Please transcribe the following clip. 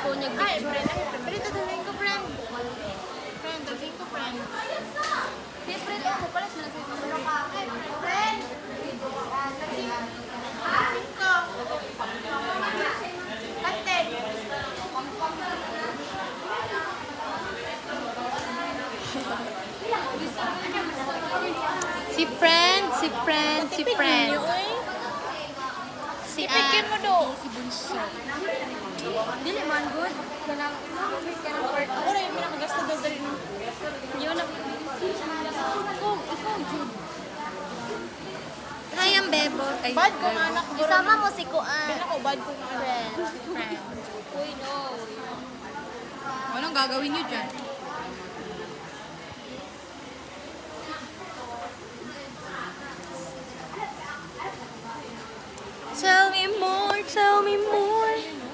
cellphone niya. Ay, friend. Pero dadalhin ko, friend. Friend, dadalhin ko, friend. Siyempre, ako pala sila sa mga Friend! Dadalhin ko. Ate. Si friend. Si Ipigin mo do. Si Bunso. Dili man good. Kanang part. Ako rin, may nakagasta daw dali mo. Yun na. Ikaw, Jude. Hi, ang bebo. Ay, Bad kong anak. Isama mo si Kuan. Kaya ako, bad kong anak. Friend. Uy, no. Anong gagawin niyo dyan?